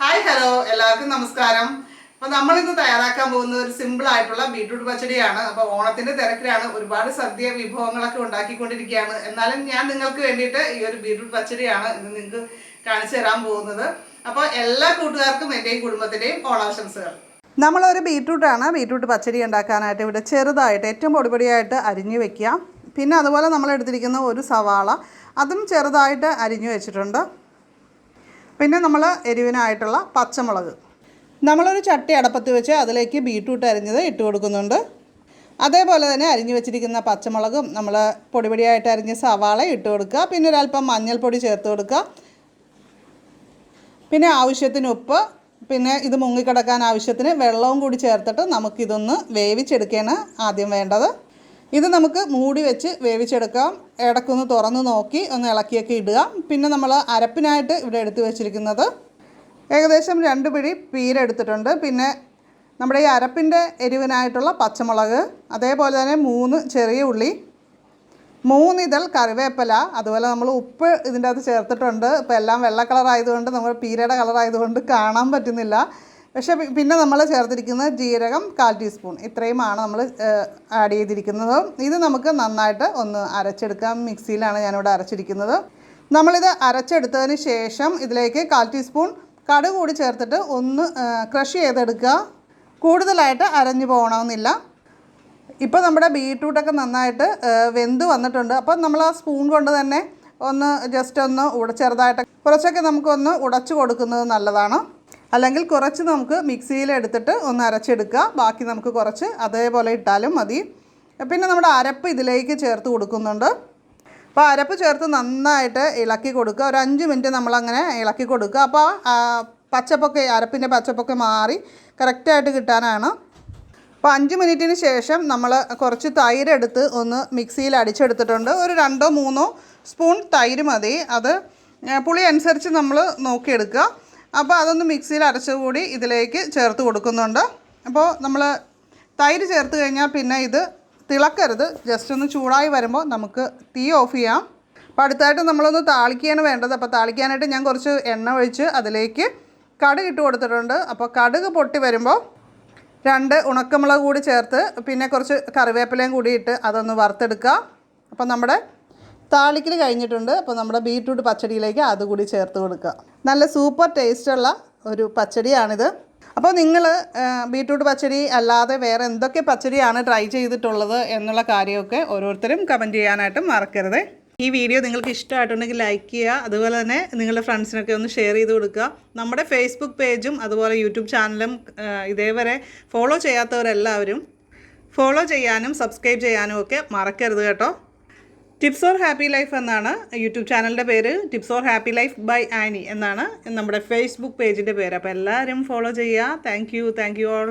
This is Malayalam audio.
ഹായ് ഹലോ എല്ലാവർക്കും നമസ്കാരം. അപ്പോൾ നമ്മളിന്ന് തയ്യാറാക്കാൻ പോകുന്നത് ഒരു സിമ്പിൾ ആയിട്ടുള്ള ബീട്രൂട്ട് പച്ചടിയാണ്. അപ്പോൾ ഓണത്തിൻ്റെ തിരക്കിലാണ്, ഒരുപാട് സദ്യ വിഭവങ്ങളൊക്കെ ഉണ്ടാക്കിക്കൊണ്ടിരിക്കുകയാണ്. എന്നാലും ഞാൻ നിങ്ങൾക്ക് വേണ്ടിയിട്ട് ഈ ഒരു ബീട്രൂട്ട് പച്ചടിയാണ് ഇന്ന് നിങ്ങൾക്ക് കാണിച്ചു തരാൻ പോകുന്നത്. അപ്പോൾ എല്ലാ കൂട്ടുകാർക്കും എൻ്റെയും കുടുംബത്തിൻ്റെയും ഓണാശംസകൾ. നമ്മളൊരു ബീട്രൂട്ട് പച്ചടി ഉണ്ടാക്കാനായിട്ട് ഇവിടെ ചെറുതായിട്ട് ഏറ്റവും പൊടിപൊടിയായിട്ട് അരിഞ്ഞു വെക്കുക. പിന്നെ അതുപോലെ നമ്മൾ എടുത്തിരിക്കുന്ന ഒരു സവാള, അതും ചെറുതായിട്ട് അരിഞ്ഞു വെച്ചിട്ടുണ്ട്. പിന്നെ നമ്മൾ എരിവിനായിട്ടുള്ള പച്ചമുളക്, നമ്മളൊരു ചട്ടി അടപ്പത്ത് വെച്ച് അതിലേക്ക് ബീട്രൂട്ട് അരിഞ്ഞത് ഇട്ട് കൊടുക്കുന്നുണ്ട്. അതേപോലെ തന്നെ അരിഞ്ഞു വെച്ചിരിക്കുന്ന പച്ചമുളകും നമ്മൾ പൊടിപൊടിയായിട്ട് അരിഞ്ഞ സവാള ഇട്ട് കൊടുക്കുക. പിന്നെ ഒരല്പം മഞ്ഞൾപ്പൊടി ചേർത്ത് കൊടുക്കുക. പിന്നെ ആവശ്യത്തിന് ഉപ്പ്, പിന്നെ ഇത് മുങ്ങിക്കിടക്കാൻ ആവശ്യത്തിന് വെള്ളവും കൂടി ചേർത്തിട്ട് നമുക്കിതൊന്ന് വേവിച്ചെടുക്കുകയാണ് ആദ്യം വേണ്ടത്. ഇത് നമുക്ക് മൂടി വെച്ച് വേവിച്ചെടുക്കാം. ഇടയ്ക്കൊന്ന് തുറന്ന് നോക്കി ഒന്ന് ഇളക്കിയൊക്കെ ഇടുക. പിന്നെ നമ്മൾ അരപ്പിനായിട്ട് ഇവിടെ എടുത്ത് വെച്ചിരിക്കുന്നത് ഏകദേശം 2 പിടി പീര എടുത്തിട്ടുണ്ട്. പിന്നെ നമ്മുടെ ഈ അരപ്പിൻ്റെ എരിവിനായിട്ടുള്ള പച്ചമുളക്, അതേപോലെ തന്നെ 3 ചെറിയ ഉള്ളി, 3 ഇതൾ കറിവേപ്പില, അതുപോലെ നമ്മൾ ഉപ്പ് ഇതിൻ്റെ അകത്ത് ചേർത്തിട്ടുണ്ട്. ഇപ്പോൾ എല്ലാം വെള്ള കളറായതുകൊണ്ട്, നമ്മൾ പീരയുടെ കളറായതുകൊണ്ട് കാണാൻ പറ്റുന്നില്ല. പക്ഷേ പിന്നെ നമ്മൾ ചേർത്തിരിക്കുന്നത് ജീരകം 1/4 ടീസ്പൂൺ, ഇത്രയുമാണ് നമ്മൾ ആഡ് ചെയ്തിരിക്കുന്നത്. ഇത് നമുക്ക് നന്നായിട്ട് ഒന്ന് അരച്ചെടുക്കാം. മിക്സിയിലാണ് ഞാനിവിടെ അരച്ചിരിക്കുന്നത്. നമ്മളിത് അരച്ചെടുത്തതിന് ശേഷം ഇതിലേക്ക് 1/4 ടീസ്പൂൺ കടുക് കൂടി ചേർത്തിട്ട് ഒന്ന് ക്രഷ് ചെയ്തെടുക്കുക. കൂടുതലായിട്ട് അരഞ്ഞു പോകണമെന്നില്ല. ഇപ്പോൾ നമ്മുടെ ബീട്രൂട്ടൊക്കെ നന്നായിട്ട് വെന്ത് വന്നിട്ടുണ്ട്. അപ്പം നമ്മൾ ആ സ്പൂൺ കൊണ്ട് തന്നെ ഒന്ന് ജസ്റ്റ് ഒന്ന് ചെറുതായിട്ട് കുറച്ചൊക്കെ നമുക്കൊന്ന് ഉടച്ചു കൊടുക്കുന്നത് നല്ലതാണ്. അല്ലെങ്കിൽ കുറച്ച് നമുക്ക് മിക്സിയിലെടുത്തിട്ട് ഒന്ന് അരച്ചെടുക്കുക. ബാക്കി നമുക്ക് കുറച്ച് അതേപോലെ ഇട്ടാലും മതി. പിന്നെ നമ്മുടെ അരപ്പ് ഇതിലേക്ക് ചേർത്ത് കൊടുക്കുന്നുണ്ട്. അപ്പോൾ അരപ്പ് ചേർത്ത് നന്നായിട്ട് ഇളക്കി കൊടുക്കുക. ഒരു 5 മിനിറ്റ് നമ്മളങ്ങനെ ഇളക്കി കൊടുക്കുക. അപ്പോൾ പച്ചപ്പൊക്കെ, അരപ്പിൻ്റെ പച്ചപ്പൊക്കെ മാറി കറക്റ്റായിട്ട് കിട്ടാനാണ്. അപ്പോൾ 5 മിനിറ്റിന് ശേഷം നമ്മൾ കുറച്ച് തൈര് എടുത്ത് ഒന്ന് മിക്സിയിൽ അടിച്ചെടുത്തിട്ടുണ്ട്. ഒരു 2-3 സ്പൂൺ തൈര് മതി. അത് പുളി അനുസരിച്ച് നമ്മൾ നോക്കിയെടുക്കുക. അപ്പോൾ അതൊന്ന് മിക്സിയിൽ അരച്ചുകൂടി ഇതിലേക്ക് ചേർത്ത് കൊടുക്കുന്നുണ്ട്. അപ്പോൾ നമ്മൾ തൈര് ചേർത്ത് കഴിഞ്ഞാൽ പിന്നെ ഇത് തിളക്കരുത്. ജസ്റ്റ് ഒന്ന് ചൂടായി വരുമ്പോൾ നമുക്ക് തീ ഓഫ് ചെയ്യാം. അപ്പോൾ അടുത്തായിട്ട് നമ്മളൊന്ന് താളിക്കുകയാണ് വേണ്ടത്. അപ്പോൾ താളിക്കാനായിട്ട് ഞാൻ കുറച്ച് എണ്ണ ഒഴിച്ച് അതിലേക്ക് കടുക് ഇട്ട് കൊടുത്തിട്ടുണ്ട്. അപ്പോൾ കടുക് പൊട്ടി വരുമ്പോൾ 2 ഉണക്കമുളക് കൂടി ചേർത്ത് പിന്നെ കുറച്ച് കറിവേപ്പിലയും കൂടി ഇട്ട് അതൊന്ന് വറുത്തെടുക്കുക. അപ്പോൾ നമ്മുടെ താളിക്കൽ കഴിഞ്ഞിട്ടുണ്ട്. അപ്പോൾ നമ്മുടെ ബീട്രൂട്ട് പച്ചടിയിലേക്ക് അതുകൂടി ചേർത്ത് കൊടുക്കുക. നല്ല സൂപ്പർ ടേസ്റ്റുള്ള ഒരു പച്ചടിയാണിത്. അപ്പോൾ നിങ്ങൾ ബീട്രൂട്ട് പച്ചടി അല്ലാതെ വേറെ എന്തൊക്കെ പച്ചടിയാണ് ട്രൈ ചെയ്തിട്ടുള്ളത് എന്നുള്ള കാര്യമൊക്കെ ഓരോരുത്തരും കമൻറ്റ് ചെയ്യാനായിട്ട് മറക്കരുത്. ഈ വീഡിയോ നിങ്ങൾക്ക് ഇഷ്ടമായിട്ടുണ്ടെങ്കിൽ ലൈക്ക് ചെയ്യുക. അതുപോലെ തന്നെ നിങ്ങളുടെ ഫ്രണ്ട്സിനൊക്കെ ഒന്ന് ഷെയർ ചെയ്ത് കൊടുക്കുക. നമ്മുടെ ഫേസ്ബുക്ക് പേജും അതുപോലെ യൂട്യൂബ് ചാനലും ഇതേവരെ ഫോളോ ചെയ്യാത്തവരെല്ലാവരും ഫോളോ ചെയ്യാനും സബ്സ്ക്രൈബ് ചെയ്യാനും ഒക്കെ മറക്കരുത് കേട്ടോ. ടിപ്സ് ഓർ ഹാപ്പി ലൈഫ് എന്നാണ് യൂട്യൂബ് ചാനലിൻ്റെ പേര്. Tips or happy life by Annie എന്നാണ് നമ്മുടെ ഫേസ്ബുക്ക് പേജിൻ്റെ പേര്. അപ്പോൾ എല്ലാവരും ഫോളോ ചെയ്യുക. Thank you all.